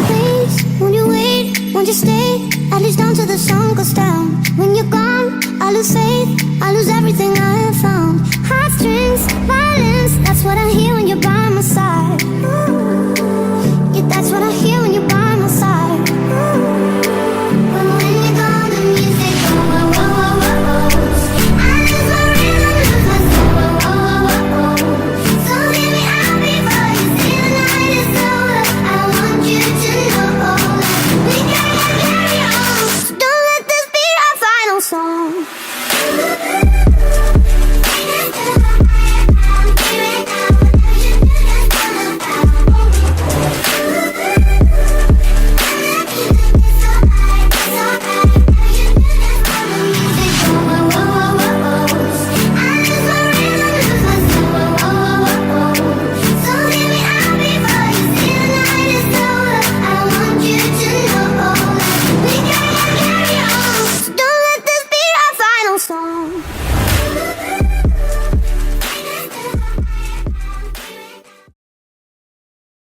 Please, won't you wait? Won't you stay? At least until the sun goes down. When you're gone, I lose faith. I lose everything I have found. Heartstrings, violence. That's what I hear when you're by my side. Yeah, that's what I hear when you're by my side. But when you're gone, the music goes. Whoa, whoa, whoa, whoa, whoa. I lose my rhythm, lose my soul. Whoa, whoa, whoa, whoa, whoa. So hear me out before you say the night is over. I want you to know that we gotta carry on. So don't let this be our final song. Song.